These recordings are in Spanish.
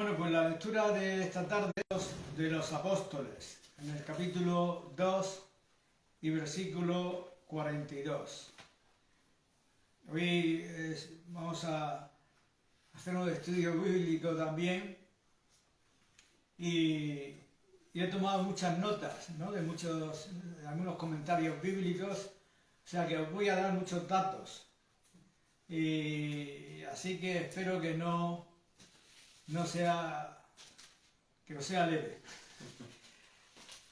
Bueno, pues la lectura de esta tarde de los apóstoles, en el capítulo 2 y versículo 42. Hoy vamos a hacer un estudio bíblico también y he tomado muchas notas, ¿no? de algunos comentarios bíblicos, o sea que os voy a dar muchos datos. Y así que espero que no sea leve.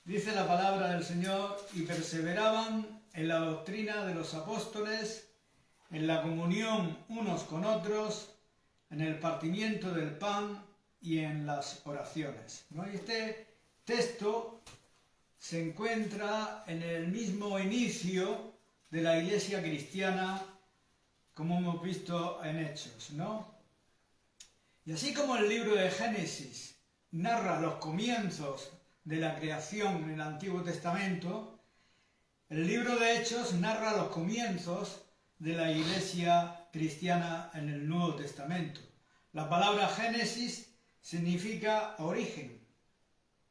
Dice la palabra del Señor: y perseveraban en la doctrina de los apóstoles, en la comunión unos con otros, en el partimiento del pan y en las oraciones, ¿no? Y este texto se encuentra en el mismo inicio de la iglesia cristiana, como hemos visto en Hechos, ¿no? Y así como el libro de Génesis narra los comienzos de la creación en el Antiguo Testamento, el libro de Hechos narra los comienzos de la iglesia cristiana en el Nuevo Testamento. La palabra Génesis significa origen,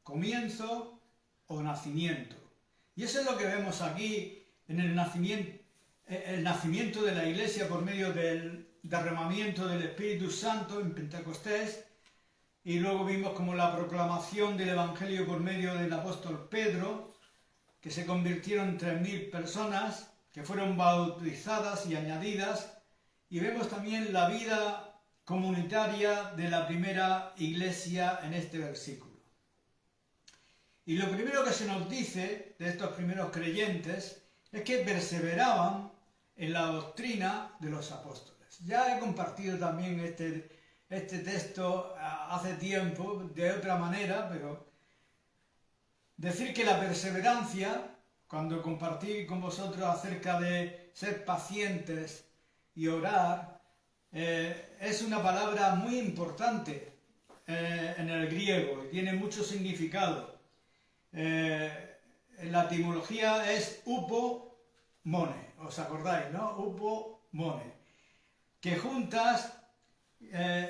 comienzo o nacimiento. Y eso es lo que vemos aquí en el nacimiento de la iglesia por medio del derramamiento del Espíritu Santo en Pentecostés, y luego vimos como la proclamación del Evangelio por medio del apóstol Pedro, que se convirtieron 3.000 personas que fueron bautizadas y añadidas, y vemos también la vida comunitaria de la primera iglesia en este versículo. Y lo primero que se nos dice de estos primeros creyentes es que perseveraban en la doctrina de los apóstoles. Ya he compartido también este texto hace tiempo, de otra manera, pero decir que la perseverancia, cuando compartí con vosotros acerca de ser pacientes y orar, es una palabra muy importante en el griego y tiene mucho significado. En la etimología es upomone, ¿os acordáis, no? Upomone, que juntas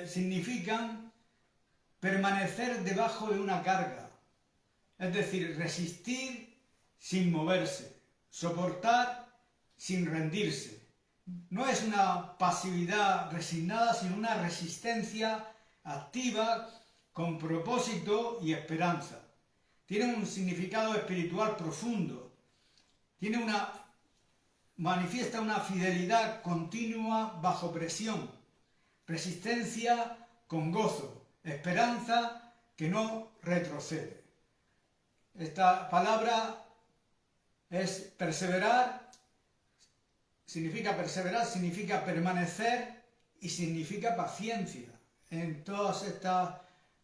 significan permanecer debajo de una carga, es decir, resistir sin moverse, soportar sin rendirse. No es una pasividad resignada, sino una resistencia activa con propósito y esperanza. Tiene un significado espiritual profundo, manifiesta una fidelidad continua bajo presión, resistencia con gozo, esperanza que no retrocede. Esta palabra es perseverar, significa permanecer y significa paciencia. En todos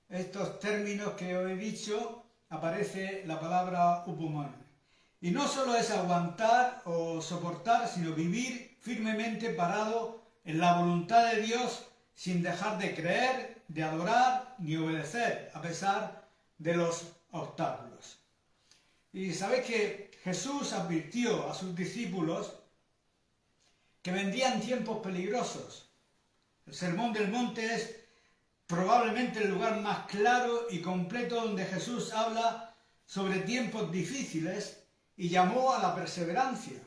estos términos que os he dicho aparece la palabra upomone. Y no solo es aguantar o soportar, sino vivir firmemente parado en la voluntad de Dios sin dejar de creer, de adorar ni obedecer, a pesar de los obstáculos. Y sabéis que Jesús advirtió a sus discípulos que vendrían tiempos peligrosos. El Sermón del Monte es probablemente el lugar más claro y completo donde Jesús habla sobre tiempos difíciles y llamó a la perseverancia.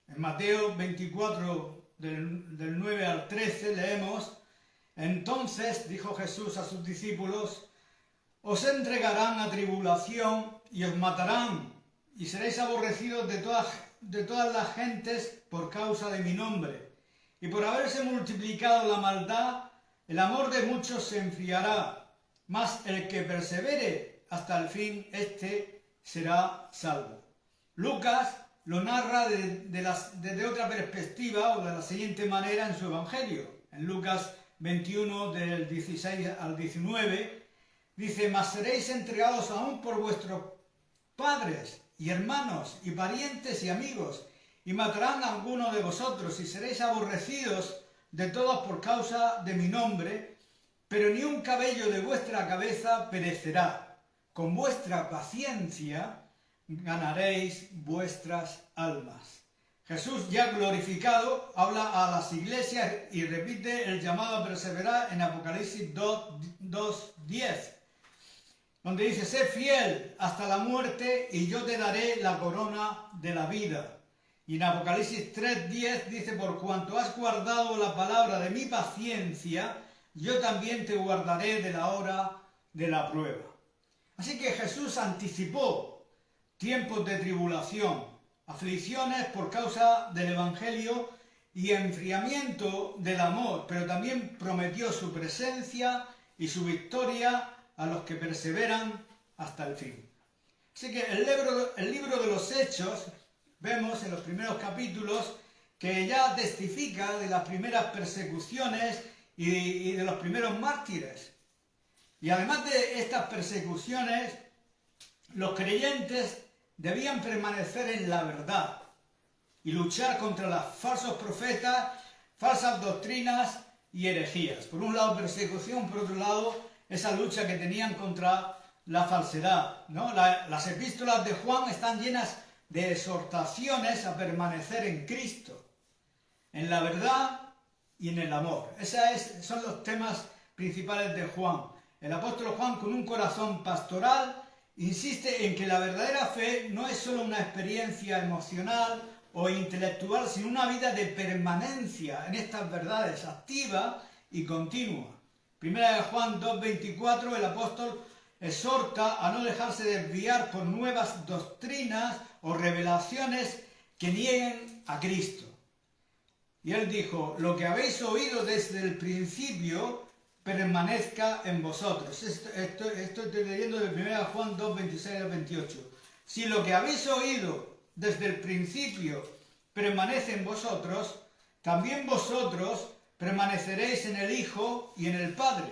En Mateo 24, del 9 al 13, leemos: entonces dijo Jesús a sus discípulos: os entregarán a tribulación y os matarán, y seréis aborrecidos de todas las gentes por causa de mi nombre. Y por haberse multiplicado la maldad, el amor de muchos se enfriará, mas el que persevere hasta el fin, éste será salvo. Lucas lo narra desde otra perspectiva o de la siguiente manera en su Evangelio. En Lucas 21, del 16 al 19, dice: mas seréis entregados aún por vuestros padres y hermanos y parientes y amigos, y matarán a alguno de vosotros, y seréis aborrecidos de todos por causa de mi nombre, pero ni un cabello de vuestra cabeza perecerá. Con vuestra paciencia ganaréis vuestras almas. Jesús ya glorificado habla a las iglesias y repite el llamado a perseverar en Apocalipsis 2:10, donde dice: sé fiel hasta la muerte y yo te daré la corona de la vida. Y en Apocalipsis 3:10 dice: por cuanto has guardado la palabra de mi paciencia, yo también te guardaré de la hora de la prueba. Así que Jesús anticipó tiempos de tribulación, aflicciones por causa del Evangelio y enfriamiento del amor, pero también prometió su presencia y su victoria a los que perseveran hasta el fin. Así que el libro de los Hechos, vemos en los primeros capítulos que ya testifica de las primeras persecuciones y de los primeros mártires. Y además de estas persecuciones, los creyentes debían permanecer en la verdad y luchar contra los falsos profetas, falsas doctrinas y herejías. Por un lado persecución, por otro lado esa lucha que tenían contra la falsedad, ¿no? Las epístolas de Juan están llenas de exhortaciones a permanecer en Cristo, en la verdad y en el amor. Son los temas principales de Juan. El apóstol Juan, con un corazón pastoral, insiste en que la verdadera fe no es solo una experiencia emocional o intelectual, sino una vida de permanencia en estas verdades, activa y continua. Primera de Juan 2:24, el apóstol exhorta a no dejarse desviar por nuevas doctrinas o revelaciones que nieguen a Cristo. Y él dijo: lo que habéis oído desde el principio permanezca en vosotros. Esto estoy leyendo de 1 Juan 2:26 al 28. Si lo que habéis oído desde el principio permanece en vosotros, también vosotros permaneceréis en el Hijo y en el Padre.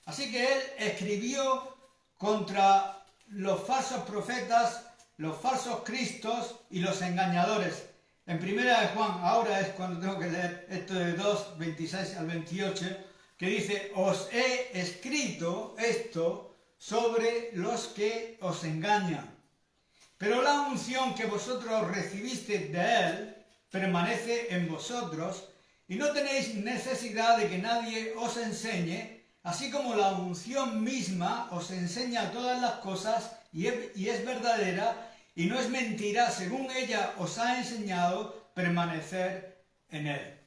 Así que él escribió contra los falsos profetas, los falsos cristos y los engañadores. En 1 de Juan, ahora es cuando tengo que leer esto de 2:26 al 28, que dice: os he escrito esto sobre los que os engañan. Pero la unción que vosotros recibisteis de él permanece en vosotros, y no tenéis necesidad de que nadie os enseñe, así como la unción misma os enseña todas las cosas y es verdadera y no es mentira, según ella os ha enseñado, permanecer en él.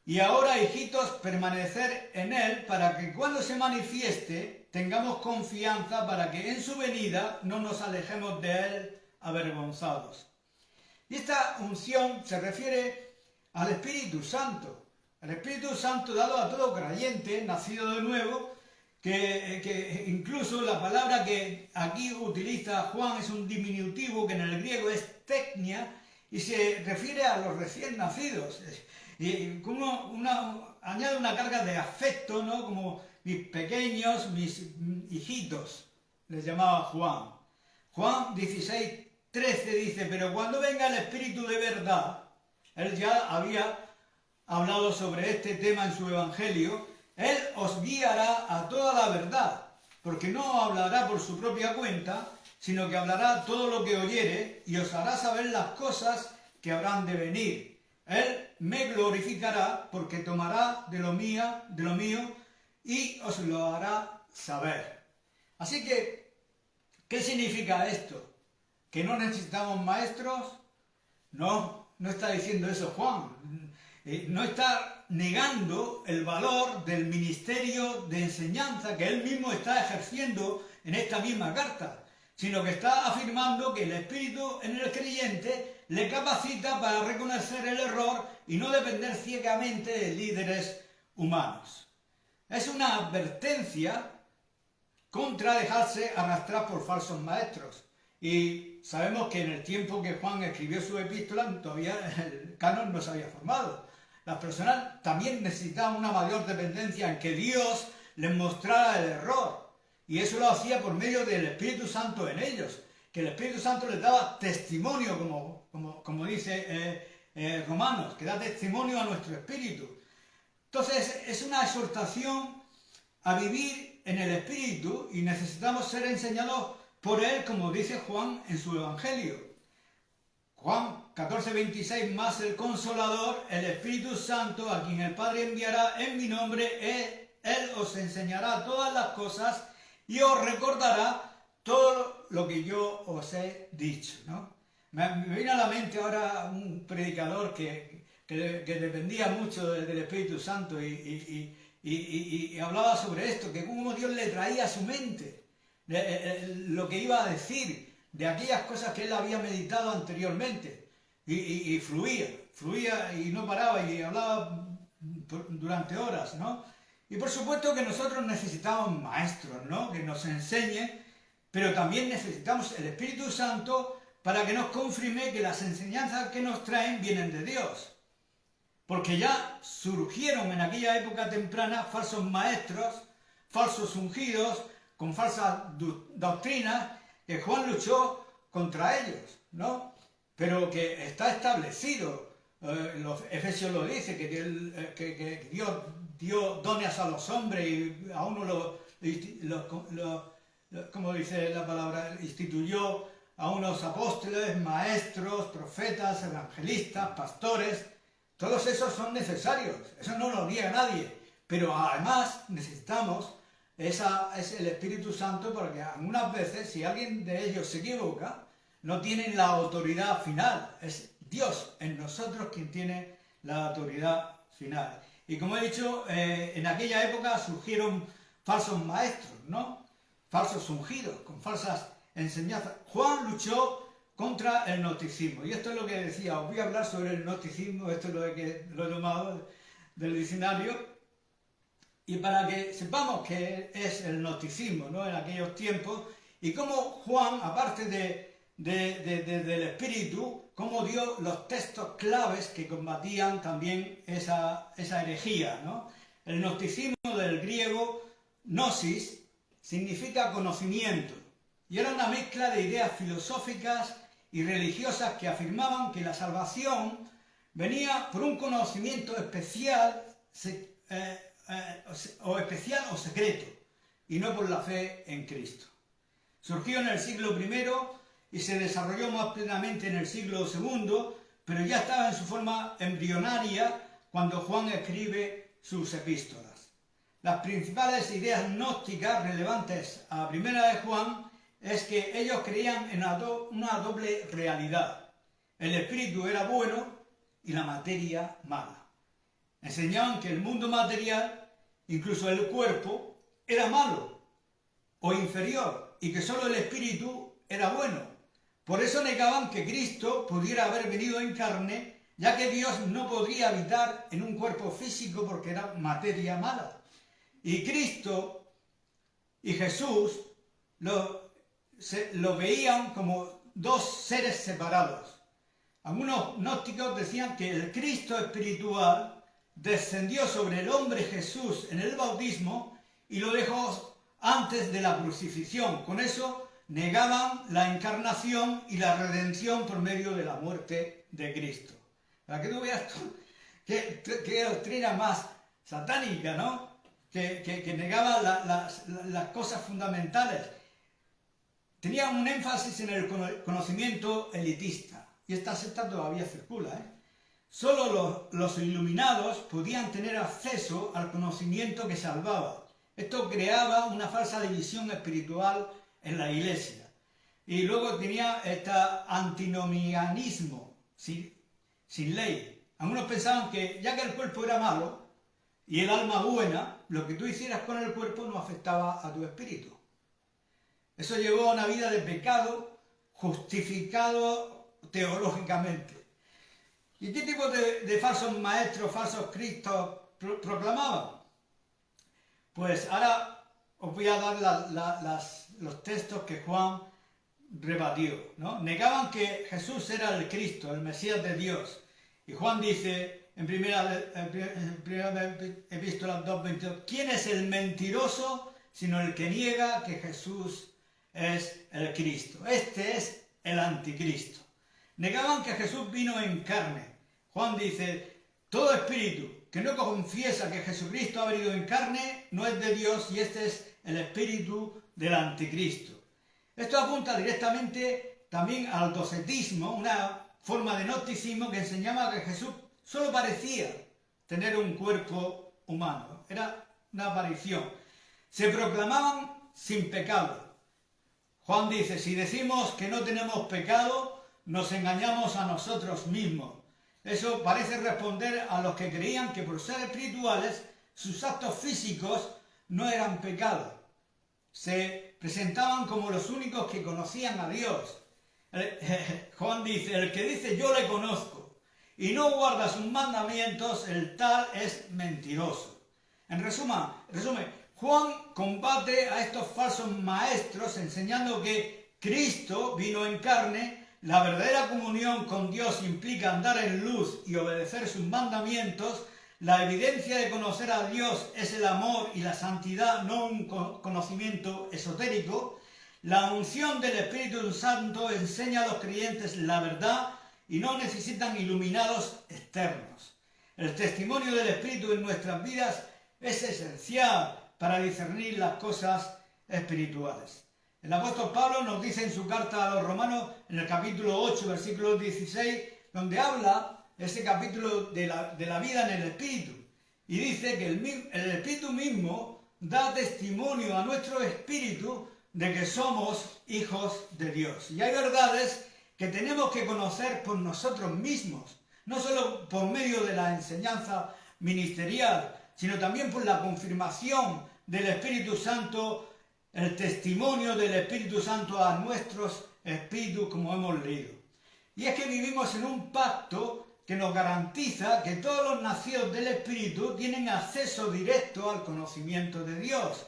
Y ahora, hijitos, permanecer en él, para que cuando se manifieste tengamos confianza, para que en su venida no nos alejemos de él avergonzados. Y esta unción se refiere al Espíritu Santo. El Espíritu Santo dado a todo creyente, nacido de nuevo, que incluso la palabra que aquí utiliza Juan es un diminutivo que en el griego es teknia y se refiere a los recién nacidos. Y añade una carga de afecto, ¿no? Como mis pequeños, mis hijitos, les llamaba Juan. Juan 16:13 dice: pero cuando venga el Espíritu de verdad, él ya había hablado sobre este tema en su evangelio, él os guiará a toda la verdad, porque no hablará por su propia cuenta, sino que hablará todo lo que oyere y os hará saber las cosas que habrán de venir. Él me glorificará porque tomará de lo mío y os lo hará saber. Así que, ¿qué significa esto? ¿Que no necesitamos maestros? No está diciendo eso Juan. No está negando el valor del ministerio de enseñanza que él mismo está ejerciendo en esta misma carta, sino que está afirmando que el Espíritu en el creyente le capacita para reconocer el error y no depender ciegamente de líderes humanos. Es una advertencia contra dejarse arrastrar por falsos maestros. Y sabemos que en el tiempo que Juan escribió su epístola todavía el canon no se había formado. Las personas también necesitaban una mayor dependencia en que Dios les mostrara el error. Y eso lo hacía por medio del Espíritu Santo en ellos. Que el Espíritu Santo les daba testimonio, como dice Romanos, que da testimonio a nuestro espíritu. Entonces es una exhortación a vivir en el Espíritu y necesitamos ser enseñados por él, como dice Juan en su Evangelio. Juan 14:26, más el Consolador, el Espíritu Santo, a quien el Padre enviará en mi nombre, Él os enseñará todas las cosas y os recordará todo lo que yo os he dicho, ¿no? Me viene a la mente ahora un predicador que dependía mucho del Espíritu Santo y hablaba sobre esto, que cómo Dios le traía a su mente lo que iba a decir, de aquellas cosas que él había meditado anteriormente, y fluía y no paraba y hablaba durante horas, ¿no? Y por supuesto que nosotros necesitamos maestros, ¿no? Que nos enseñen, pero también necesitamos el Espíritu Santo para que nos confirme que las enseñanzas que nos traen vienen de Dios. Porque ya surgieron en aquella época temprana falsos maestros, falsos ungidos, con falsas doctrinas, que Juan luchó contra ellos, ¿no? Pero que está establecido, los Efesios lo dice, que Dios dio dones a los hombres y a uno como dice la palabra, instituyó a unos apóstoles, maestros, profetas, evangelistas, pastores. Todos esos son necesarios, eso no lo niega nadie, pero además necesitamos es el Espíritu Santo, porque algunas veces, si alguien de ellos se equivoca, no tienen la autoridad final. Es Dios en nosotros quien tiene la autoridad final. Y como he dicho, en aquella época surgieron falsos maestros, ¿no? Falsos ungidos, con falsas enseñanzas. Juan luchó contra el gnosticismo. Y esto es lo que decía, os voy a hablar sobre el gnosticismo, esto es lo que lo he tomado del diccionario. Y para que sepamos qué es el gnosticismo, ¿no? En aquellos tiempos, y cómo Juan, aparte del Espíritu, cómo dio los textos claves que combatían también esa herejía, ¿no? El gnosticismo, del griego gnosis, significa conocimiento, y era una mezcla de ideas filosóficas y religiosas que afirmaban que la salvación venía por un conocimiento especial o secreto, y no por la fe en Cristo. Surgió en el siglo I y se desarrolló más plenamente en el siglo II, pero ya estaba en su forma embrionaria cuando Juan escribe sus epístolas. Las principales ideas gnósticas relevantes a primera de Juan es que ellos creían en una doble realidad. El espíritu era bueno y la materia mala. Enseñaban que el mundo material, incluso el cuerpo, era malo o inferior y que solo el espíritu era bueno. Por eso negaban que Cristo pudiera haber venido en carne, ya que Dios no podría habitar en un cuerpo físico porque era materia mala. Y Cristo y Jesús lo veían como dos seres separados. Algunos gnósticos decían que el Cristo espiritual descendió sobre el hombre Jesús en el bautismo y lo dejó antes de la crucifixión. Con eso negaban la encarnación y la redención por medio de la muerte de Cristo. Para que tú veas qué doctrina más satánica, ¿no? Que negaba las cosas fundamentales. Tenía un énfasis en el conocimiento elitista, y esta secta todavía circula, ¿eh? Solo los iluminados podían tener acceso al conocimiento que salvaba. Esto creaba una falsa división espiritual en la iglesia. Y luego tenía este antinomianismo, sin ley. Algunos pensaban que ya que el cuerpo era malo y el alma buena, lo que tú hicieras con el cuerpo no afectaba a tu espíritu. Eso llevó a una vida de pecado justificado teológicamente. ¿Y qué tipo de falsos maestros, falsos cristos proclamaban? Pues ahora os voy a dar los textos que Juan rebatió, ¿no? Negaban que Jesús era el Cristo, el Mesías de Dios. Y Juan dice en primera epístola 2:22, ¿quién es el mentiroso sino el que niega que Jesús es el Cristo? Este es el anticristo. Negaban que Jesús vino en carne. Juan dice, todo espíritu que no confiesa que Jesucristo ha venido en carne no es de Dios, y este es el espíritu del anticristo. Esto apunta directamente también al docetismo, una forma de gnosticismo que enseñaba que Jesús solo parecía tener un cuerpo humano. Era una aparición. Se proclamaban sin pecado. Juan dice, si decimos que no tenemos pecado, nos engañamos a nosotros mismos. Eso parece responder a los que creían que por ser espirituales, sus actos físicos no eran pecado. Se presentaban como los únicos que conocían a Dios. Juan dice, el que dice yo le conozco y no guarda sus mandamientos, el tal es mentiroso. En resumen, Juan combate a estos falsos maestros enseñando que Cristo vino en carne. La verdadera comunión con Dios implica andar en luz y obedecer sus mandamientos. La evidencia de conocer a Dios es el amor y la santidad, no un conocimiento esotérico. La unción del Espíritu Santo enseña a los creyentes la verdad y no necesitan iluminados externos. El testimonio del Espíritu en nuestras vidas es esencial para discernir las cosas espirituales. El apóstol Pablo nos dice en su carta a los Romanos, en el capítulo 8, versículo 16, donde habla ese capítulo de la vida en el Espíritu. Y dice que el Espíritu mismo da testimonio a nuestro espíritu de que somos hijos de Dios. Y hay verdades que tenemos que conocer por nosotros mismos, no solo por medio de la enseñanza ministerial, sino también por la confirmación del Espíritu Santo, el testimonio del Espíritu Santo a nuestros espíritus, como hemos leído. Y es que vivimos en un pacto que nos garantiza que todos los nacidos del Espíritu tienen acceso directo al conocimiento de Dios.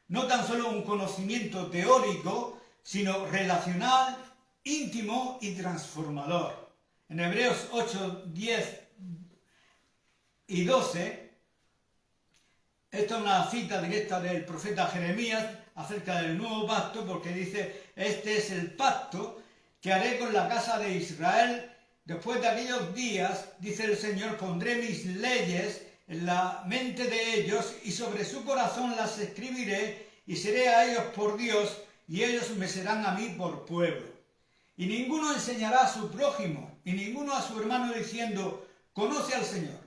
No tan solo un conocimiento teórico, sino relacional, íntimo y transformador. En Hebreos 8, 10 y 12, esta es una cita directa del profeta Jeremías acerca del nuevo pacto, porque dice, este es el pacto que haré con la casa de Israel. Después de aquellos días, dice el Señor, pondré mis leyes en la mente de ellos y sobre su corazón las escribiré y seré a ellos por Dios y ellos me serán a mí por pueblo. Y ninguno enseñará a su prójimo y ninguno a su hermano diciendo, conoce al Señor,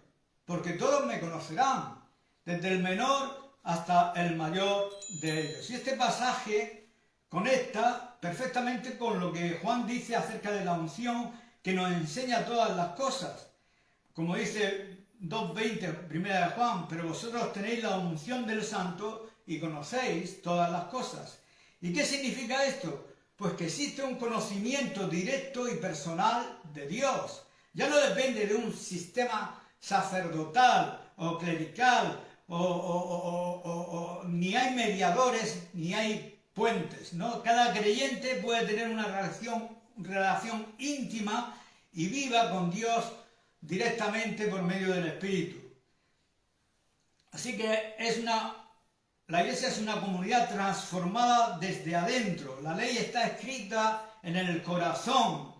porque todos me conocerán, desde el menor hasta el mayor de ellos. Y este pasaje conecta perfectamente con lo que Juan dice acerca de la unción, que nos enseña todas las cosas. Como dice 2:20, primera de Juan, pero vosotros tenéis la unción del Santo y conocéis todas las cosas. ¿Y qué significa esto? Pues que existe un conocimiento directo y personal de Dios. Ya no depende de un sistema sacerdotal o clerical, ni hay mediadores, ni hay puentes, ¿no? Cada creyente puede tener una relación íntima y viva con Dios directamente por medio del Espíritu. Así que la Iglesia es una comunidad transformada desde adentro. La ley está escrita en el corazón.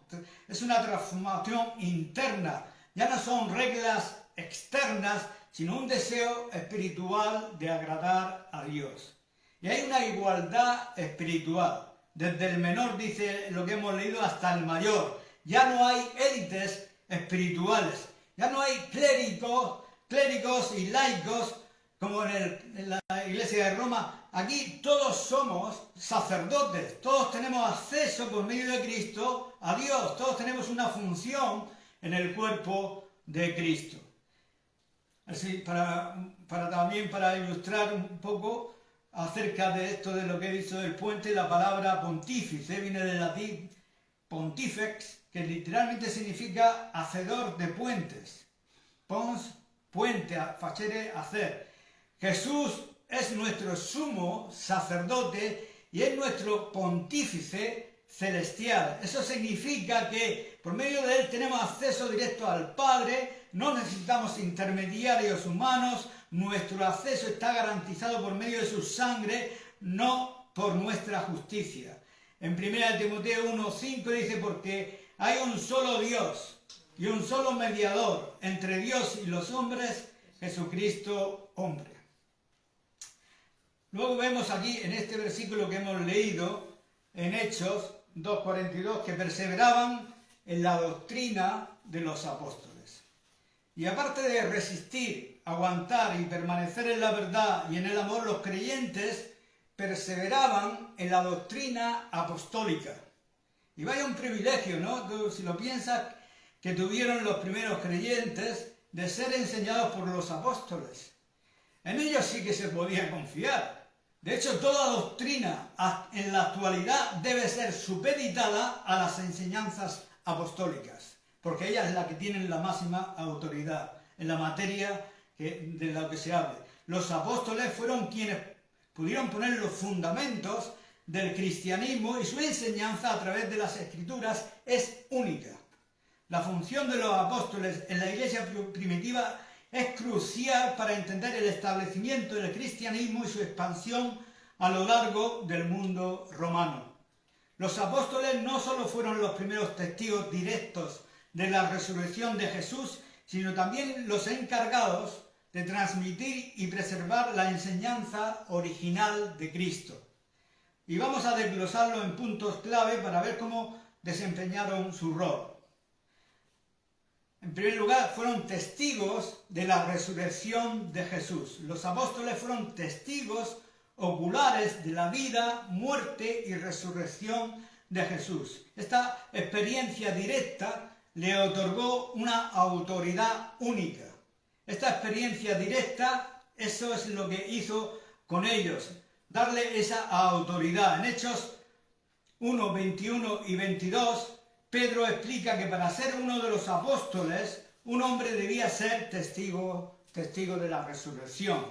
Es una transformación interna. Ya no son reglas externas, sino un deseo espiritual de agradar a Dios. Y hay una igualdad espiritual. Desde el menor, dice lo que hemos leído, hasta el mayor. Ya no hay élites espirituales. Ya no hay clérigos y laicos como en la iglesia de Roma. Aquí todos somos sacerdotes. Todos tenemos acceso por medio de Cristo a Dios. Todos tenemos una función en el cuerpo de Cristo. Así, también para ilustrar un poco acerca de esto de lo que he dicho del puente, la palabra pontífice viene del latín pontifex, que literalmente significa hacedor de puentes. Pons, puente, facere, hacer. Jesús es nuestro sumo sacerdote y es nuestro pontífice celestial. Eso significa que por medio de él tenemos acceso directo al Padre, no necesitamos intermediarios humanos, nuestro acceso está garantizado por medio de su sangre, no por nuestra justicia. En 1 Timoteo 1:5 dice, porque hay un solo Dios y un solo mediador entre Dios y los hombres, Jesucristo hombre. Luego vemos aquí en este versículo que hemos leído en Hechos 2:42 que perseveraban en la doctrina de los apóstoles. Y aparte de resistir, aguantar y permanecer en la verdad y en el amor, los creyentes perseveraban en la doctrina apostólica. Y vaya un privilegio, ¿no? Tú, si lo piensas, que tuvieron los primeros creyentes de ser enseñados por los apóstoles. En ellos sí que se podía confiar. De hecho, toda doctrina en la actualidad debe ser supeditada a las enseñanzas apostólicas, porque ellas es la que tienen la máxima autoridad en la materia de lo que se hable. Los apóstoles fueron quienes pudieron poner los fundamentos del cristianismo y su enseñanza a través de las Escrituras es única. La función de los apóstoles en la iglesia primitiva es crucial para entender el establecimiento del cristianismo y su expansión a lo largo del mundo romano. Los apóstoles no solo fueron los primeros testigos directos de la resurrección de Jesús, sino también los encargados de transmitir y preservar la enseñanza original de Cristo. Y vamos a desglosarlo en puntos clave para ver cómo desempeñaron su rol. En primer lugar, fueron testigos de la resurrección de Jesús. Los apóstoles fueron testigos oculares de la vida, muerte y resurrección de Jesús. Esta experiencia directa le otorgó una autoridad única. Esta experiencia directa, eso es lo que hizo con ellos, darle esa autoridad. En Hechos 1, 21 y 22, Pedro explica que para ser uno de los apóstoles, un hombre debía ser testigo de la resurrección,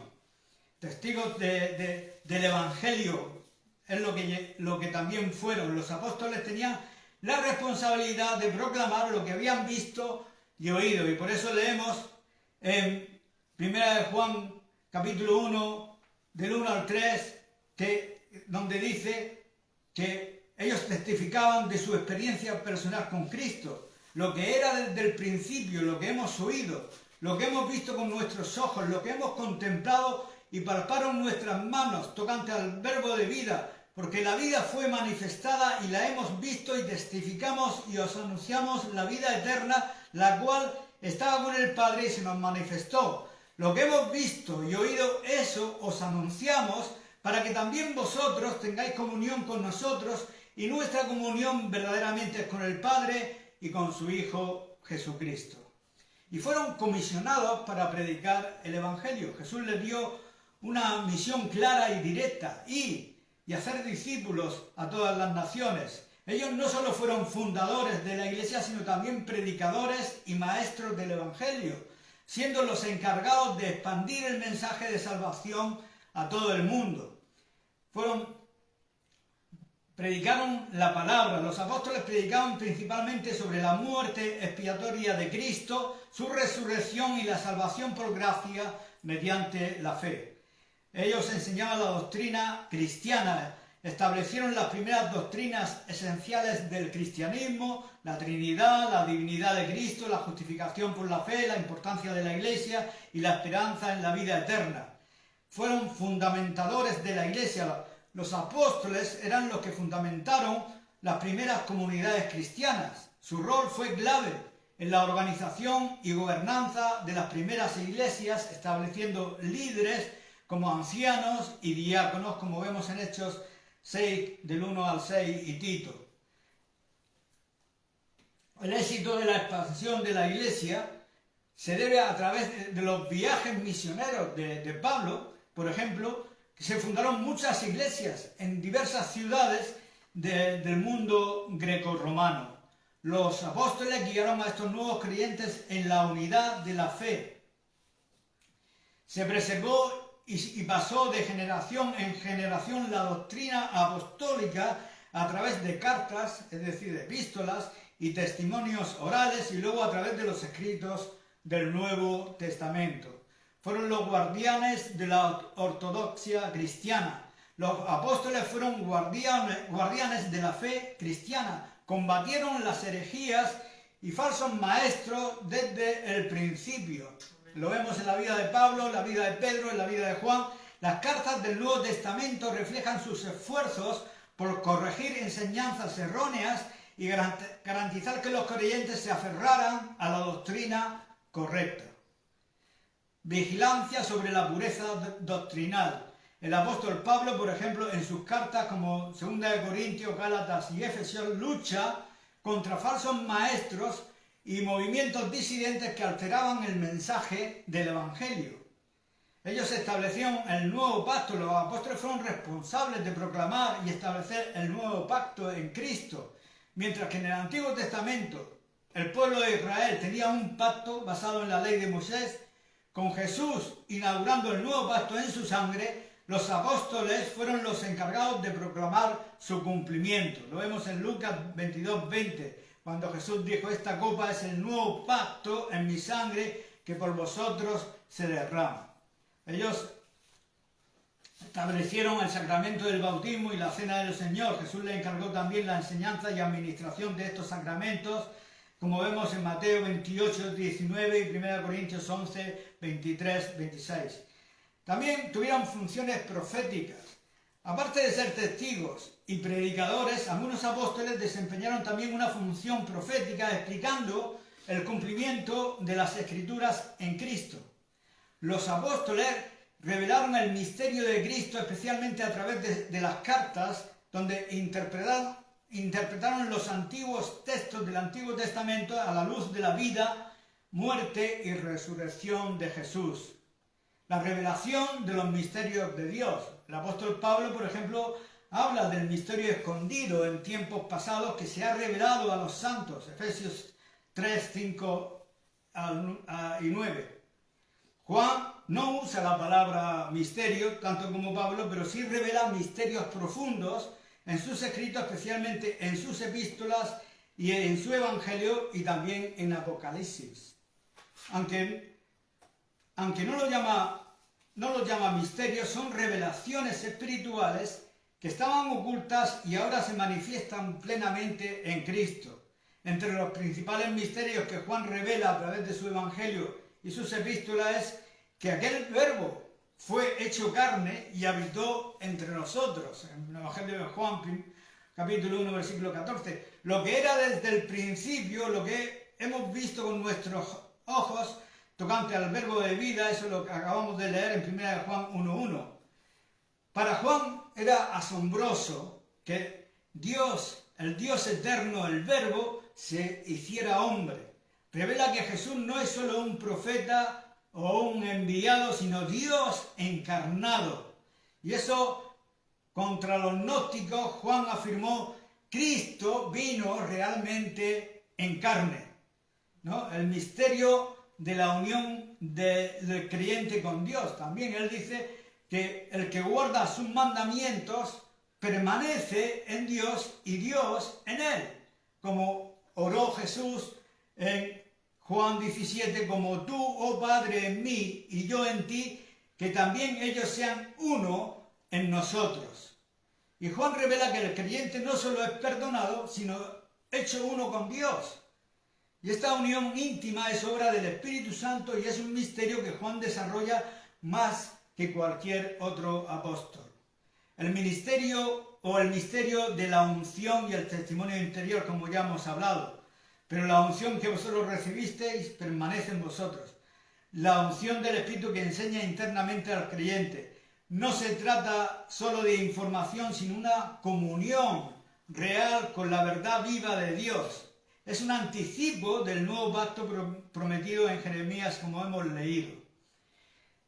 testigo del Evangelio, es lo que también fueron. Los apóstoles tenían la responsabilidad de proclamar lo que habían visto y oído, y por eso leemos en 1 de Juan capítulo 1, del 1 al 3, donde dice que ellos testificaban de su experiencia personal con Cristo, lo que era desde el principio, lo que hemos oído, lo que hemos visto con nuestros ojos, lo que hemos contemplado y palparon nuestras manos tocante al verbo de vida, porque la vida fue manifestada y la hemos visto y testificamos y os anunciamos la vida eterna, la cual estaba con el Padre y se nos manifestó. Lo que hemos visto y oído, eso os anunciamos, para que también vosotros tengáis comunión con nosotros, y nuestra comunión verdaderamente es con el Padre y con su Hijo Jesucristo. Y fueron comisionados para predicar el Evangelio. Jesús les dio una misión clara y directa, y hacer discípulos a todas las naciones. Ellos no solo fueron fundadores de la iglesia, sino también predicadores y maestros del Evangelio, siendo los encargados de expandir el mensaje de salvación a todo el mundo. Predicaron la palabra. Los apóstoles predicaban principalmente sobre la muerte expiatoria de Cristo, su resurrección y la salvación por gracia mediante la fe. Ellos enseñaban la doctrina cristiana, establecieron las primeras doctrinas esenciales del cristianismo, la Trinidad, la divinidad de Cristo, la justificación por la fe, la importancia de la Iglesia y la esperanza en la vida eterna. Fueron fundamentadores de la Iglesia. Los apóstoles eran los que fundamentaron las primeras comunidades cristianas. Su rol fue clave en la organización y gobernanza de las primeras iglesias, estableciendo líderes como ancianos y diáconos, como vemos en Hechos 6, del 1 al 6 y Tito. El éxito de la expansión de la iglesia se debe a través de los viajes misioneros de Pablo, por ejemplo, que se fundaron muchas iglesias en diversas ciudades del mundo grecorromano. Los apóstoles guiaron a estos nuevos creyentes en la unidad de la fe. Se preservó y pasó de generación en generación la doctrina apostólica a través de cartas, es decir, de epístolas y testimonios orales, y luego a través de los escritos del Nuevo Testamento. Fueron los guardianes de la ortodoxia cristiana. Los apóstoles fueron guardianes de la fe cristiana. Combatieron las herejías y falsos maestros desde el principio. Lo vemos en la vida de Pablo, en la vida de Pedro, en la vida de Juan. Las cartas del Nuevo Testamento reflejan sus esfuerzos por corregir enseñanzas erróneas y garantizar que los creyentes se aferraran a la doctrina correcta. Vigilancia sobre la pureza doctrinal. El apóstol Pablo, por ejemplo, en sus cartas como 2 Corintios, Gálatas y Efesios, lucha contra falsos maestros y movimientos disidentes que alteraban el mensaje del Evangelio. Ellos establecieron el nuevo pacto, los apóstoles fueron responsables de proclamar y establecer el nuevo pacto en Cristo, mientras que en el Antiguo Testamento el pueblo de Israel tenía un pacto basado en la ley de Moisés. Con Jesús inaugurando el nuevo pacto en su sangre, los apóstoles fueron los encargados de proclamar su cumplimiento. Lo vemos en Lucas 22:20, cuando Jesús dijo: esta copa es el nuevo pacto en mi sangre que por vosotros se derrama. Ellos establecieron el sacramento del bautismo y la cena del Señor. Jesús les encargó también la enseñanza y administración de estos sacramentos, como vemos en Mateo 28:19 y 1 Corintios 11:23-26. También tuvieron funciones proféticas. Aparte de ser testigos y predicadores, algunos apóstoles desempeñaron también una función profética explicando el cumplimiento de las Escrituras en Cristo. Los apóstoles revelaron el misterio de Cristo especialmente a través de las cartas, donde interpretaron los antiguos textos del Antiguo Testamento a la luz de la vida, muerte y resurrección de Jesús. La revelación de los misterios de Dios. El apóstol Pablo, por ejemplo, habla del misterio escondido en tiempos pasados que se ha revelado a los santos. Efesios 3, 5 y 9. Juan no usa la palabra misterio, tanto como Pablo, pero sí revela misterios profundos en sus escritos, especialmente en sus epístolas y en su Evangelio y también en Apocalipsis. Aunque no lo llama misterios, son revelaciones espirituales que estaban ocultas y ahora se manifiestan plenamente en Cristo. Entre los principales misterios que Juan revela a través de su Evangelio y sus epístolas es que aquel verbo fue hecho carne y habitó entre nosotros. En el Evangelio de Juan, capítulo 1, versículo 14. Lo que era desde el principio, lo que hemos visto con nuestros ojos, tocante al verbo de vida, eso es lo que acabamos de leer en 1 Juan 1:1. Para Juan era asombroso que Dios, el Dios eterno, el verbo, se hiciera hombre. Revela que Jesús no es solo un profeta o un enviado, sino Dios encarnado. Y eso, contra los gnósticos, Juan afirmó: Cristo vino realmente en carne, ¿no? El misterio de la unión del creyente con Dios. También él dice que el que guarda sus mandamientos permanece en Dios y Dios en él, como oró Jesús en Juan 17, como tú, oh Padre, en mí y yo en ti, que también ellos sean uno en nosotros. Y Juan revela que el creyente no solo es perdonado, sino hecho uno con Dios. Y esta unión íntima es obra del Espíritu Santo y es un misterio que Juan desarrolla más que cualquier otro apóstol. El ministerio o el misterio de la unción y el testimonio interior, como ya hemos hablado. Pero la unción que vosotros recibisteis permanece en vosotros. La unción del Espíritu que enseña internamente al creyente. No se trata solo de información, sino una comunión real con la verdad viva de Dios. Es un anticipo del nuevo pacto prometido en Jeremías, como hemos leído.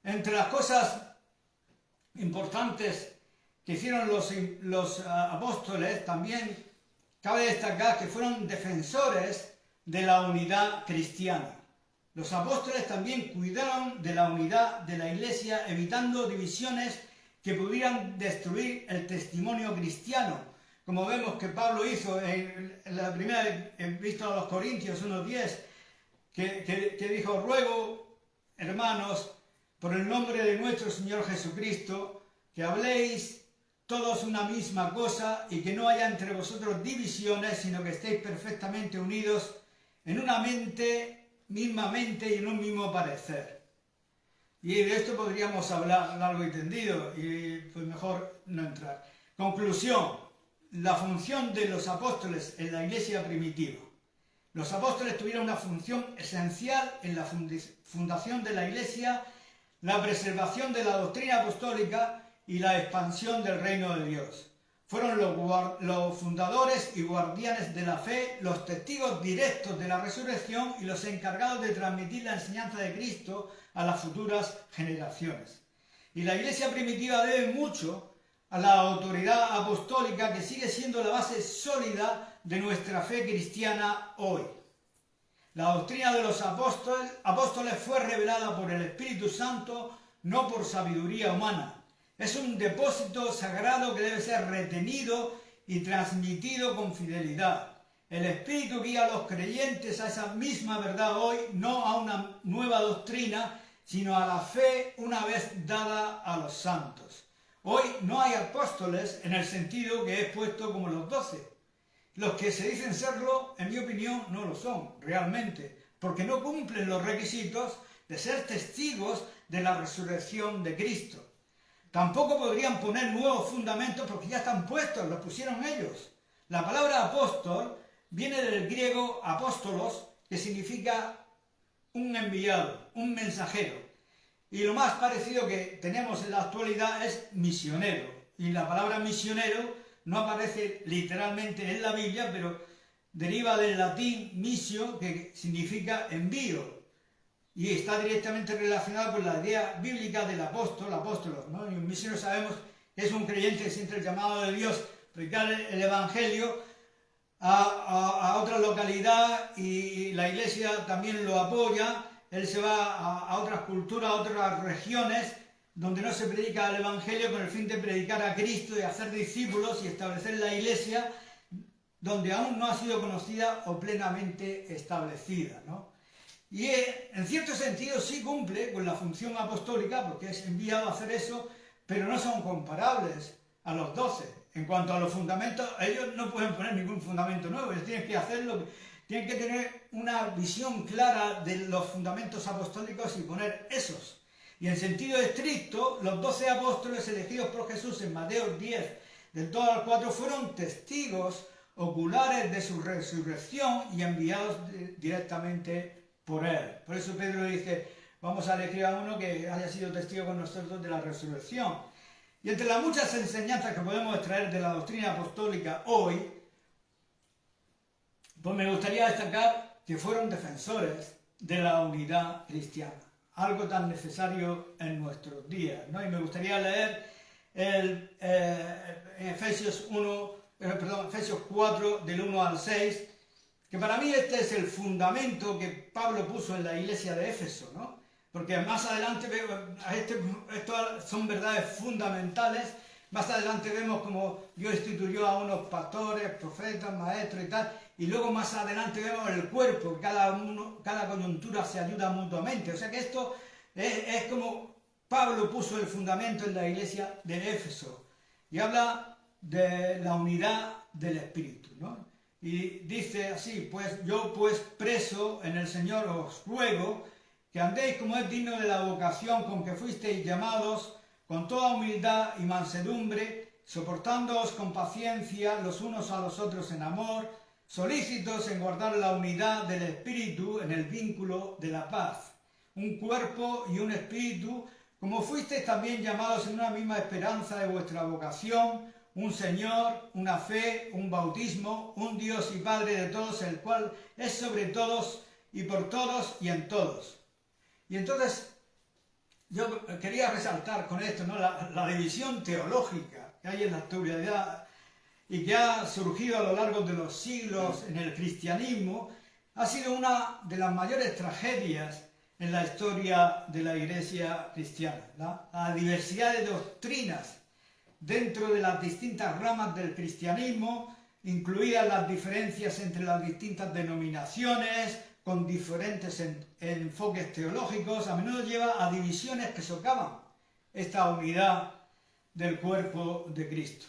Entre las cosas importantes que hicieron los apóstoles, también cabe destacar que fueron defensores de la unidad cristiana. Los apóstoles también cuidaron de la unidad de la Iglesia, evitando divisiones que pudieran destruir el testimonio cristiano, como vemos que Pablo hizo en la primera epístola a los Corintios 1:10, que dijo: ruego, hermanos, por el nombre de nuestro Señor Jesucristo, que habléis todos una misma cosa y que no haya entre vosotros divisiones, sino que estéis perfectamente unidos en una misma mente y en un mismo parecer. Y de esto podríamos hablar largo y tendido, y pues mejor no entrar. Conclusión: la función de los apóstoles en la iglesia primitiva. Los apóstoles tuvieron una función esencial en la fundación de la iglesia, la preservación de la doctrina apostólica y la expansión del reino de Dios. Fueron los fundadores y guardianes de la fe, los testigos directos de la resurrección y los encargados de transmitir la enseñanza de Cristo a las futuras generaciones. Y la iglesia primitiva debe mucho a la autoridad apostólica, que sigue siendo la base sólida de nuestra fe cristiana hoy. La doctrina de los apóstoles fue revelada por el Espíritu Santo, no por sabiduría humana. Es un depósito sagrado que debe ser retenido y transmitido con fidelidad. El Espíritu guía a los creyentes a esa misma verdad hoy, no a una nueva doctrina, sino a la fe una vez dada a los santos. Hoy no hay apóstoles en el sentido que he puesto como los 12. Los que se dicen serlo, en mi opinión, no lo son realmente, porque no cumplen los requisitos de ser testigos de la resurrección de Cristo. Tampoco podrían poner nuevos fundamentos porque ya están puestos, los pusieron ellos. La palabra apóstol viene del griego apóstolos, que significa un enviado, un mensajero. Y lo más parecido que tenemos en la actualidad es misionero. Y la palabra misionero no aparece literalmente en la Biblia, pero deriva del latín missio, que significa envío. Y está directamente relacionado con la idea bíblica del apóstol, apóstolos, ¿no? Y un misionero sabemos que es un creyente que siente el llamado de Dios, predicar el evangelio a otra localidad, y la iglesia también lo apoya. Él se va a otras culturas, a otras regiones donde no se predica el evangelio, con el fin de predicar a Cristo y hacer discípulos y establecer la iglesia donde aún no ha sido conocida o plenamente establecida, ¿no? Y en cierto sentido sí cumple con la función apostólica, porque es enviado a hacer eso, pero no son comparables a los 12. En cuanto a los fundamentos, ellos no pueden poner ningún fundamento nuevo, ellos tienen que hacerlo, tienen que tener una visión clara de los fundamentos apostólicos y poner esos. Y en sentido estricto, los 12 apóstoles elegidos por Jesús en Mateo 10, del 2 al 4, fueron testigos oculares de su resurrección y enviados directamente por él. Por eso Pedro dice, vamos a elegir a uno que haya sido testigo con nosotros de la resurrección. Y entre las muchas enseñanzas que podemos extraer de la doctrina apostólica hoy, pues me gustaría destacar que fueron defensores de la unidad cristiana, algo tan necesario en nuestros días, ¿no? Y me gustaría leer Efesios 4, del 1 al 6, que para mí este es el fundamento que Pablo puso en la iglesia de Éfeso, ¿no? Porque más adelante estas son verdades fundamentales. Más adelante vemos cómo Dios instituyó a unos pastores, profetas, maestros y tal, y luego más adelante vemos el cuerpo, cada coyuntura se ayuda mutuamente. O sea que esto es como Pablo puso el fundamento en la iglesia de Éfeso, y habla de la unidad del Espíritu, ¿no? Y dice así, pues yo pues preso en el Señor os ruego que andéis como es digno de la vocación con que fuisteis llamados, con toda humildad y mansedumbre, soportándoos con paciencia los unos a los otros en amor, solícitos en guardar la unidad del Espíritu en el vínculo de la paz, un cuerpo y un espíritu, como fuisteis también llamados en una misma esperanza de vuestra vocación, un Señor, una fe, un bautismo, un Dios y Padre de todos, el cual es sobre todos y por todos y en todos. Y entonces yo quería resaltar con esto, ¿no?, la división teológica que hay en la actualidad y que ha surgido a lo largo de los siglos en el cristianismo. Ha sido una de las mayores tragedias en la historia de la iglesia cristiana, ¿no? La diversidad de doctrinas dentro de las distintas ramas del cristianismo, incluidas las diferencias entre las distintas denominaciones, con diferentes enfoques teológicos, a menudo lleva a divisiones que socavan esta unidad del cuerpo de Cristo.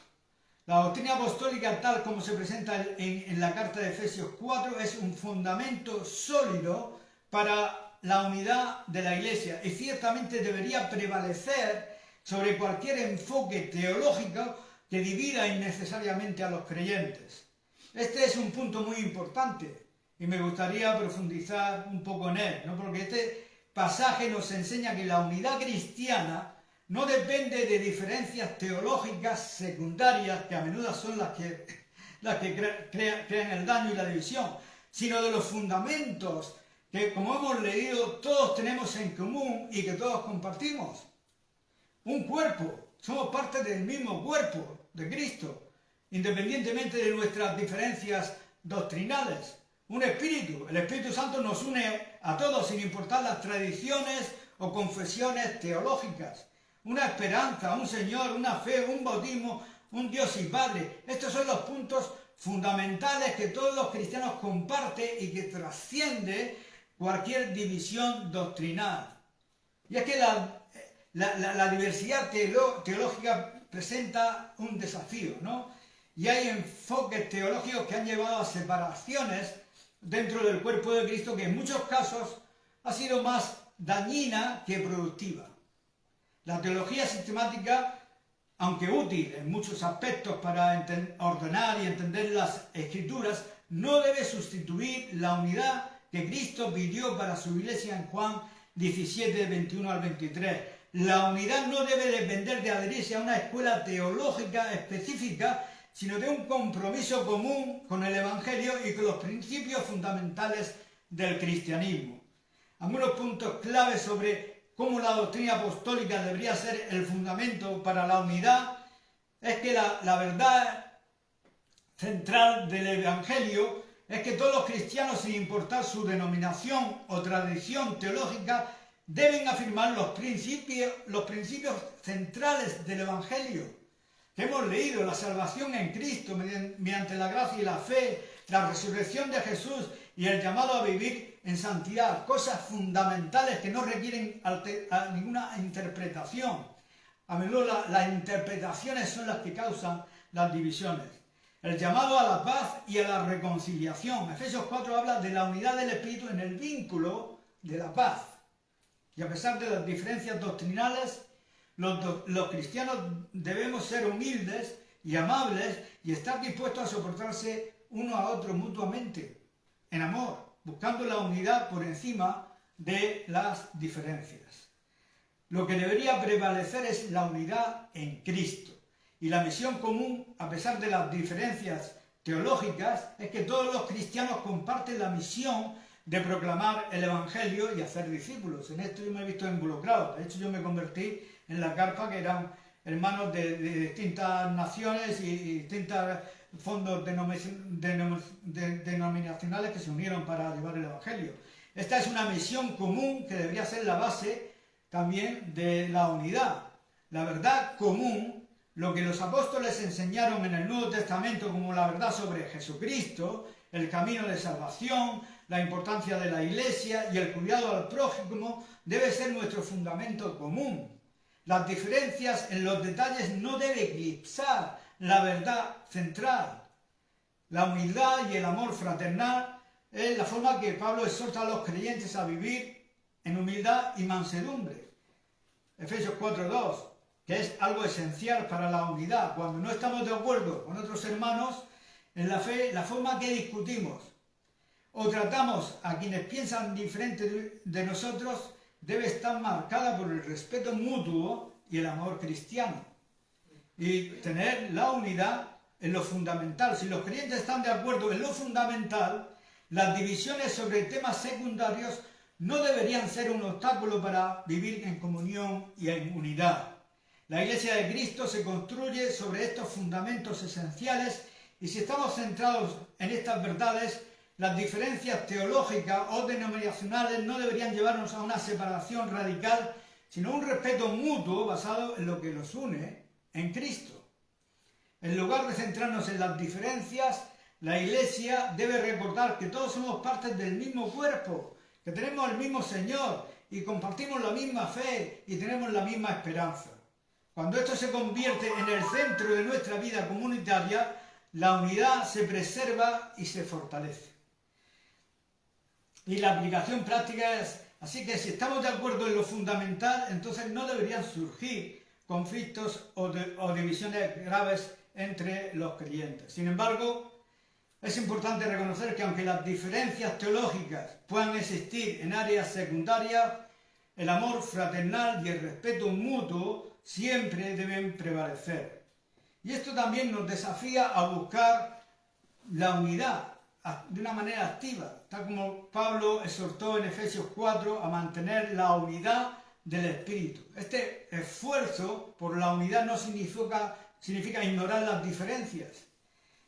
La doctrina apostólica, tal como se presenta en la carta de Efesios 4, es un fundamento sólido para la unidad de la Iglesia y ciertamente debería prevalecer sobre cualquier enfoque teológico que divida innecesariamente a los creyentes. Este es un punto muy importante y me gustaría profundizar un poco en él, ¿no? Porque este pasaje nos enseña que la unidad cristiana no depende de diferencias teológicas secundarias, que a menudo son las que crean el daño y la división, sino de los fundamentos que, como hemos leído, todos tenemos en común y que todos compartimos. Un cuerpo, somos parte del mismo cuerpo de Cristo, independientemente de nuestras diferencias doctrinales. Un espíritu, el Espíritu Santo nos une a todos sin importar las tradiciones o confesiones teológicas. Una esperanza, un Señor, una fe, un bautismo, un Dios y Padre. Estos son los puntos fundamentales que todos los cristianos comparten y que trasciende cualquier división doctrinal. Y es que la diversidad teológica presenta un desafío, ¿no? Y hay enfoques teológicos que han llevado a separaciones dentro del cuerpo de Cristo que en muchos casos ha sido más dañina que productiva. La teología sistemática, aunque útil en muchos aspectos para ordenar y entender las Escrituras, no debe sustituir la unidad que Cristo pidió para su iglesia en Juan 17, 21 al 23. La unidad no debe depender de adherirse a una escuela teológica específica, sino de un compromiso común con el Evangelio y con los principios fundamentales del cristianismo. Algunos puntos clave sobre cómo la doctrina apostólica debería ser el fundamento para la unidad es que la verdad central del Evangelio es que todos los cristianos, sin importar su denominación o tradición teológica, deben afirmar los principios centrales del Evangelio que hemos leído: la salvación en Cristo mediante la gracia y la fe, la resurrección de Jesús y el llamado a vivir en santidad, cosas fundamentales que no requieren ninguna interpretación. A menudo las interpretaciones son las que causan las divisiones. El llamado a la paz y a la reconciliación. Efesios 4 habla de la unidad del Espíritu en el vínculo de la paz. Y a pesar de las diferencias doctrinales, los cristianos debemos ser humildes y amables y estar dispuestos a soportarse uno a otro mutuamente, en amor, buscando la unidad por encima de las diferencias. Lo que debería prevalecer es la unidad en Cristo. Y la misión común, a pesar de las diferencias teológicas, es que todos los cristianos comparten la misión de proclamar el Evangelio y hacer discípulos. En esto yo me he visto involucrado. De hecho, yo me convertí en la carpa, que eran hermanos de distintas naciones y distintos fondos denominacionales que se unieron para llevar el Evangelio. Esta es una misión común que debería ser la base también de la unidad. La verdad común, lo que los apóstoles enseñaron en el Nuevo Testamento como la verdad sobre Jesucristo, el camino de salvación, la importancia de la Iglesia y el cuidado al prójimo, debe ser nuestro fundamento común. Las diferencias en los detalles no deben eclipsar la verdad central. La humildad y el amor fraternal es la forma que Pablo exhorta a los creyentes a vivir en humildad y mansedumbre. Efesios 4:2, que es algo esencial para la unidad. Cuando no estamos de acuerdo con otros hermanos en la fe, la forma que discutimos o tratamos a quienes piensan diferente de nosotros debe estar marcada por el respeto mutuo y el amor cristiano. Y tener la unidad en lo fundamental. Si los creyentes están de acuerdo en lo fundamental, las divisiones sobre temas secundarios no deberían ser un obstáculo para vivir en comunión y en unidad. La Iglesia de Cristo se construye sobre estos fundamentos esenciales y si estamos centrados en estas verdades, las diferencias teológicas o denominacionales no deberían llevarnos a una separación radical, sino un respeto mutuo basado en lo que nos une en Cristo. En lugar de centrarnos en las diferencias, la Iglesia debe recordar que todos somos partes del mismo cuerpo, que tenemos el mismo Señor y compartimos la misma fe y tenemos la misma esperanza. Cuando esto se convierte en el centro de nuestra vida comunitaria, la unidad se preserva y se fortalece. Y la aplicación práctica es, así que si estamos de acuerdo en lo fundamental, entonces no deberían surgir conflictos o divisiones graves entre los creyentes. Sin embargo, es importante reconocer que aunque las diferencias teológicas puedan existir en áreas secundarias, el amor fraternal y el respeto mutuo siempre deben prevalecer. Y esto también nos desafía a buscar la unidad de una manera activa, tal como Pablo exhortó en Efesios 4 a mantener la unidad del Espíritu. Este esfuerzo por la unidad no significa ignorar las diferencias,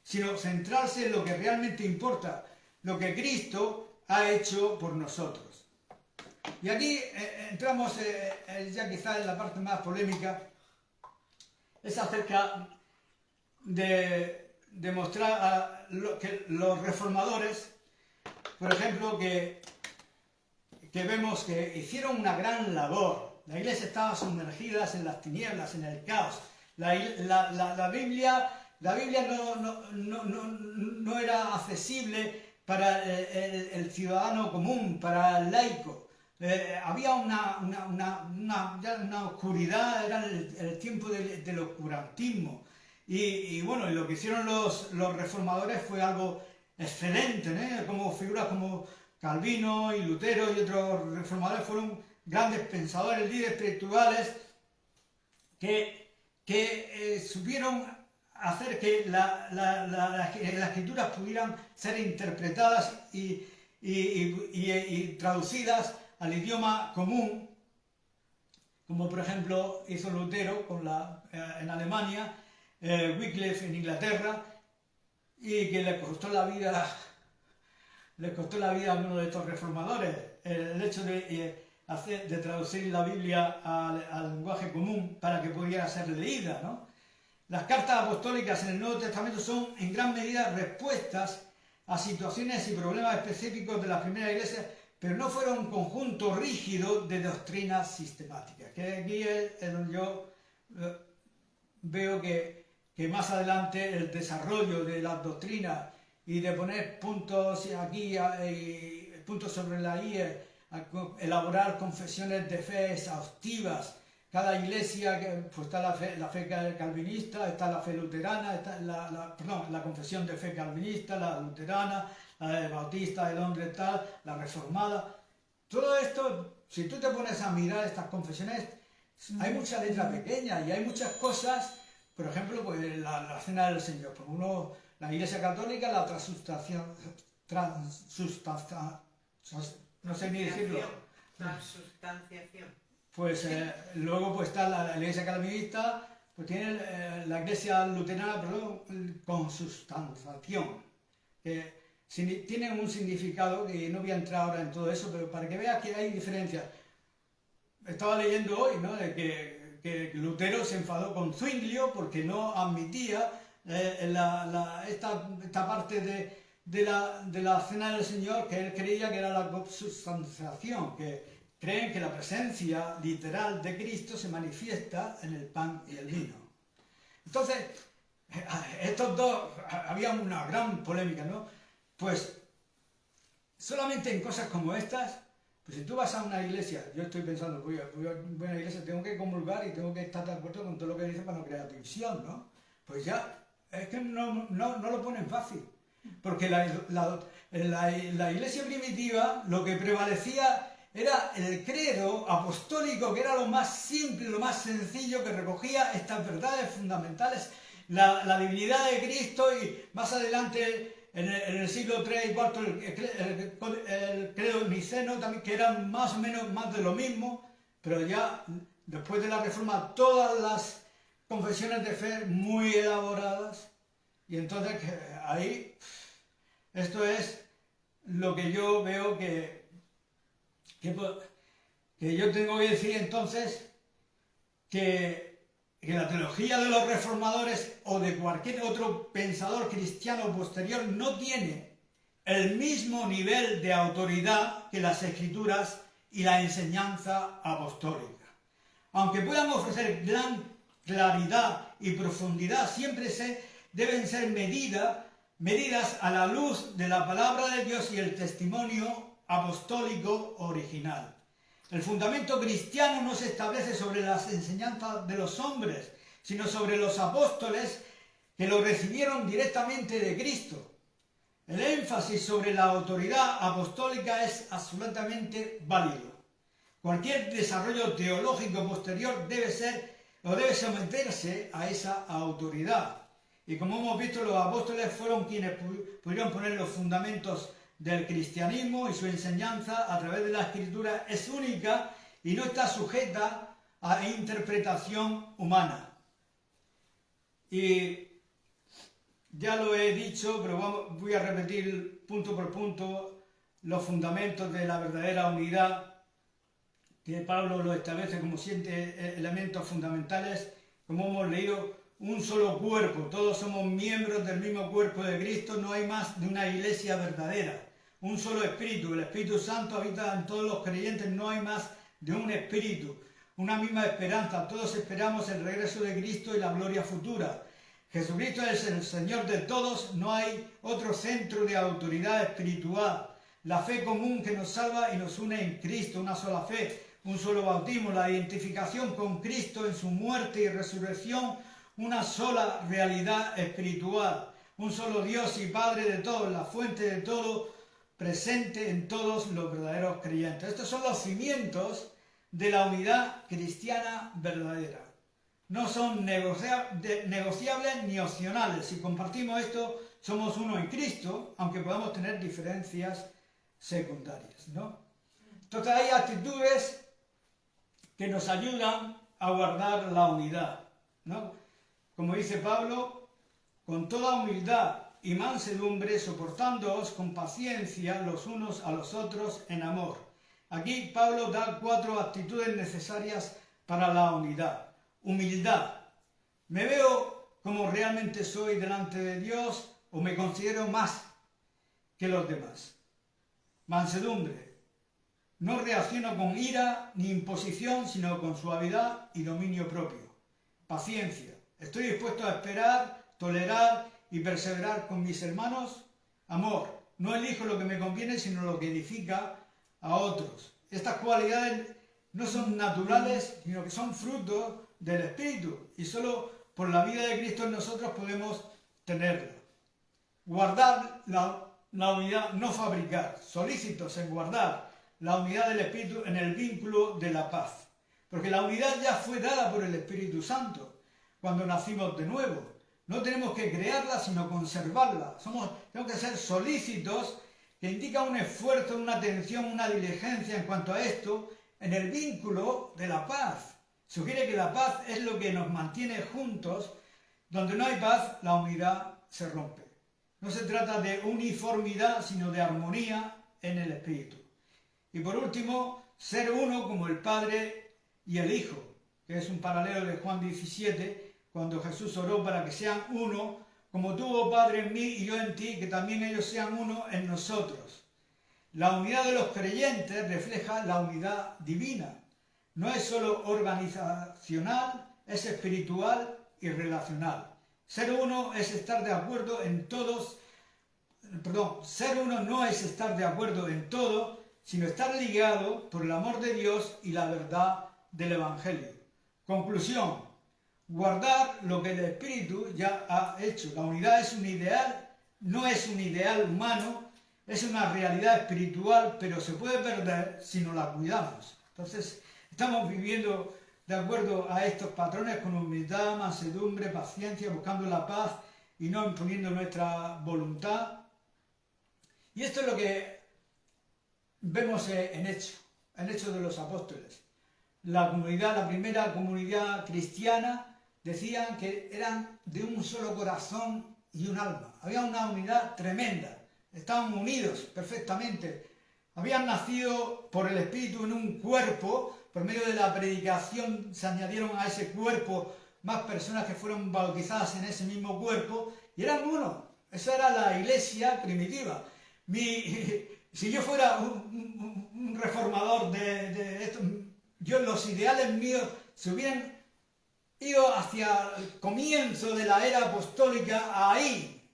sino centrarse en lo que realmente importa, lo que Cristo ha hecho por nosotros. Y aquí entramos ya quizás en la parte más polémica, es acerca de demostrar que los reformadores, por ejemplo, que vemos que hicieron una gran labor. La Iglesia estaba sumergida en las tinieblas, en el caos. La Biblia no era accesible para el ciudadano común, para el laico. Había una oscuridad, era el tiempo del oscurantismo. Y bueno, lo que hicieron los reformadores fue algo excelente, ¿no? Como figuras como Calvino y Lutero y otros reformadores fueron grandes pensadores, líderes espirituales que supieron hacer que las escrituras pudieran ser interpretadas y traducidas al idioma común, como por ejemplo hizo Lutero en Alemania, Wycliffe en Inglaterra, y que le costó la vida a algunos de estos reformadores el hecho de traducir la Biblia al lenguaje común para que pudiera ser leída, ¿no? Las cartas apostólicas en el Nuevo Testamento son en gran medida respuestas a situaciones y problemas específicos de la primera iglesia, pero no fueron un conjunto rígido de doctrinas sistemáticas. Que aquí es donde yo veo que más adelante el desarrollo de las doctrinas y de poner puntos aquí y puntos sobre la I, elaborar confesiones de fe exhaustivas. Cada iglesia, pues está la fe calvinista, está la fe luterana, está la confesión de fe calvinista, la luterana, la bautista, el hombre tal, la reformada. Todo esto, si tú te pones a mirar estas confesiones, hay mucha letra pequeña y hay muchas cosas. Por ejemplo, pues la cena del Señor. Pues la Iglesia Católica, la no sé ni decirlo. Transustanciación. Pues luego pues está la Iglesia Calvinista, pues tiene la Iglesia Luterana, perdón, consubstanciación, que tienen un significado que no voy a entrar ahora en todo eso, pero para que veas que hay diferencias. Estaba leyendo hoy, ¿no?, de que Lutero se enfadó con Zwinglio porque no admitía esta parte de la cena del Señor, que él creía que era la consubstanciación, que creen que la presencia literal de Cristo se manifiesta en el pan y el vino. Entonces, estos dos, había una gran polémica, ¿no? Pues solamente en cosas como estas, pues si tú vas a una iglesia, yo estoy pensando, voy a una iglesia, tengo que comulgar y tengo que estar de acuerdo con todo lo que dice para no crear división, ¿no? Pues ya, es que no lo ponen fácil, porque la iglesia primitiva lo que prevalecía era el credo apostólico, que era lo más simple, lo más sencillo, que recogía estas verdades fundamentales, la divinidad de Cristo, y más adelante en el siglo III y IV el credo niceno también, que era más o menos más de lo mismo, pero ya después de la Reforma todas las confesiones de fe muy elaboradas, y entonces ahí esto es lo que yo veo que yo tengo que decir entonces que la teología de los reformadores o de cualquier otro pensador cristiano posterior no tiene el mismo nivel de autoridad que las Escrituras y la enseñanza apostólica. Aunque puedan ofrecer gran claridad y profundidad, siempre deben ser medidas a la luz de la palabra de Dios y el testimonio apostólico original. El fundamento cristiano no se establece sobre las enseñanzas de los hombres, sino sobre los apóstoles que lo recibieron directamente de Cristo. El énfasis sobre la autoridad apostólica es absolutamente válido. Cualquier desarrollo teológico posterior debe someterse a esa autoridad. Y como hemos visto, los apóstoles fueron quienes pudieron poner los fundamentos del cristianismo, y su enseñanza a través de la Escritura es única y no está sujeta a interpretación humana. Y ya lo he dicho, pero voy a repetir punto por punto los fundamentos de la verdadera unidad, que Pablo lo establece como 7 elementos fundamentales. Como hemos leído, un solo cuerpo, todos somos miembros del mismo cuerpo de Cristo, no hay más de una iglesia verdadera. Un solo espíritu, el Espíritu Santo habita en todos los creyentes, no hay más de un espíritu. Una misma esperanza, todos esperamos el regreso de Cristo y la gloria futura. Jesucristo es el Señor de todos, no hay otro centro de autoridad espiritual. La fe común que nos salva y nos une en Cristo, una sola fe, un solo bautismo, la identificación con Cristo en su muerte y resurrección, una sola realidad espiritual, un solo Dios y Padre de todos, la fuente de todo, presente en todos los verdaderos creyentes. Estos son los cimientos de la unidad cristiana verdadera. No son negociables ni opcionales. Si compartimos esto, somos uno en Cristo, aunque podamos tener diferencias secundarias, ¿no? Entonces hay actitudes que nos ayudan a guardar la unidad, ¿no? Como dice Pablo, con toda humildad y mansedumbre, soportándoos con paciencia los unos a los otros en amor. Aquí Pablo da 4 actitudes necesarias para la unidad. Humildad. ¿Me veo como realmente soy delante de Dios o me considero más que los demás? Mansedumbre. No reacciono con ira ni imposición, sino con suavidad y dominio propio. Paciencia. Estoy dispuesto a esperar, tolerar y perseverar con mis hermanos. Amor. No elijo lo que me conviene, sino lo que edifica a otros. Estas cualidades no son naturales, sino que son frutos del Espíritu, y solo por la vida de Cristo en nosotros podemos tenerla. Guardar la unidad, no fabricar, solícitos en guardar la unidad del Espíritu en el vínculo de la paz, porque la unidad ya fue dada por el Espíritu Santo cuando nacimos de nuevo. No tenemos que crearla, sino conservarla. Tenemos que ser solícitos, que indica un esfuerzo, una atención, una diligencia en cuanto a esto, en el vínculo de la paz. Sugiere que la paz es lo que nos mantiene juntos. Donde no hay paz, la unidad se rompe. No se trata de uniformidad, sino de armonía en el Espíritu. Y por último, ser uno como el Padre y el Hijo, que es un paralelo de Juan 17, cuando Jesús oró para que sean uno, como tú, oh Padre, en mí y yo en ti, que también ellos sean uno en nosotros. La unidad de los creyentes refleja la unidad divina. No es solo organizacional, es espiritual y relacional. Ser uno es estar de acuerdo en todos, ser uno no es estar de acuerdo en todo, sino estar ligado por el amor de Dios y la verdad del Evangelio. Conclusión: guardar lo que el Espíritu ya ha hecho. La unidad es un ideal, no es un ideal humano, es una realidad espiritual, pero se puede perder si no la cuidamos. Entonces, estamos viviendo de acuerdo a estos patrones con humildad, mansedumbre, paciencia, buscando la paz y no imponiendo nuestra voluntad. Y esto es lo que vemos en Hechos de los Apóstoles. La primera comunidad cristiana, decían que eran de un solo corazón y un alma. Había una unidad tremenda. Estaban unidos perfectamente. Habían nacido por el Espíritu en un cuerpo. Por medio de la predicación se añadieron a ese cuerpo más personas que fueron bautizadas en ese mismo cuerpo y eran uno. Esa era la iglesia primitiva. Si yo fuera un reformador de esto, los ideales míos se hubieran ido hacia el comienzo de la era apostólica ahí.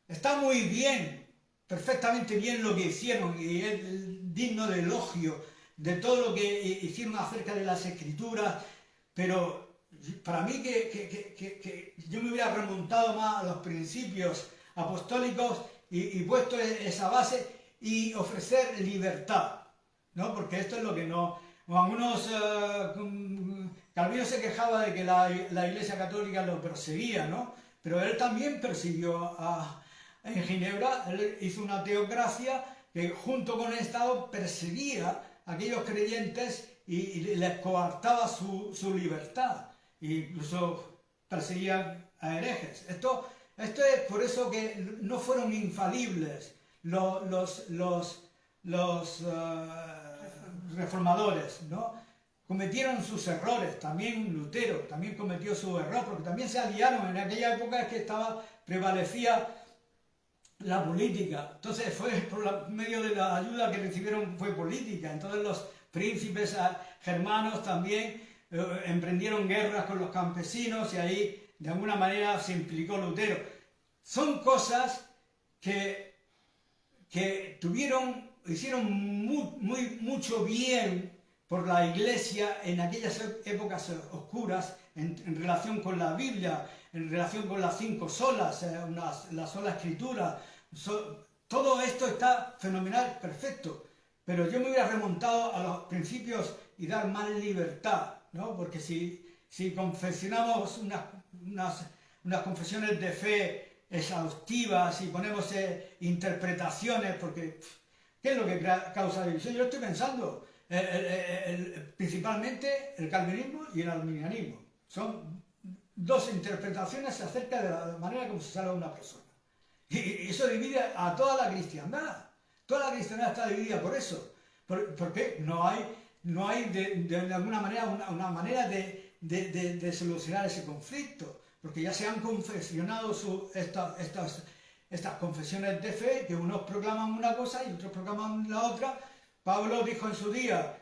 Está muy bien, perfectamente bien lo que hicieron y es digno de elogio. de todo lo que hicieron acerca de las escrituras, pero para mí que yo me hubiera remontado más a los principios apostólicos y puesto esa base y ofrecer libertad, ¿no? Porque esto es lo que no... Algunos... Calvino se quejaba de que la Iglesia Católica lo perseguía, ¿no? Pero él también persiguió en Ginebra, él hizo una teocracia que junto con el Estado perseguía a aquellos creyentes y les coartaba su libertad, e incluso perseguían a herejes. Esto es por eso que no fueron infalibles los reformadores, ¿no? Cometieron sus errores, también Lutero también cometió su error, porque también se aliaron en aquella época que prevalecía la política. Entonces fue por medio de la ayuda que recibieron fue política. Entonces los príncipes germanos también emprendieron guerras con los campesinos y ahí de alguna manera se implicó Lutero. Son cosas que hicieron mucho bien por la Iglesia en aquellas épocas oscuras en relación con la Biblia, en relación con las 5 solas, la sola escritura. Todo esto está fenomenal, perfecto, pero yo me hubiera remontado a los principios y dar más libertad, ¿no? Porque si confesionamos unas confesiones de fe exhaustivas y ponemos interpretaciones, porque ¿qué es lo que causa división? Yo estoy pensando... principalmente el calvinismo y el arminianismo. Son dos interpretaciones acerca de la manera como se salva una persona. Y eso divide a toda la cristiandad. Toda la cristiandad está dividida por eso. Porque no hay de alguna manera una manera de solucionar ese conflicto. Porque ya se han confesionado estas confesiones de fe, que unos proclaman una cosa y otros proclaman la otra. Pablo dijo en su día,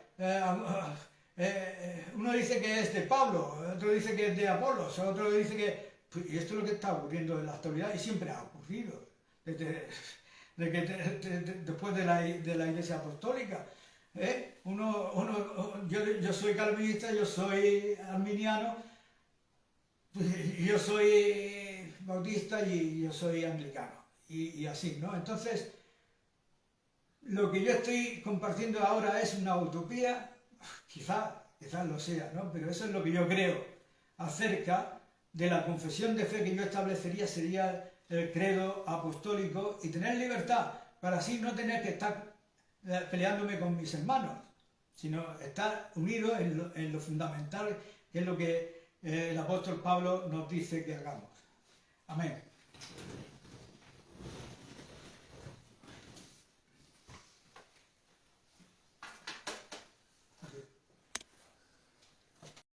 uno dice que es de Pablo, otro dice que es de Apolos, otro dice que... Y esto es lo que está ocurriendo en la actualidad y siempre ha ocurrido, después de la Iglesia Apostólica. Yo soy calvinista, yo soy arminiano, yo soy bautista y yo soy anglicano, y así, ¿no? Entonces... Lo que yo estoy compartiendo ahora es una utopía, quizás lo sea, ¿no? Pero eso es lo que yo creo acerca de la confesión de fe que yo establecería, sería el credo apostólico y tener libertad para así no tener que estar peleándome con mis hermanos, sino estar unidos en lo fundamental, que es lo que el apóstol Pablo nos dice que hagamos. Amén.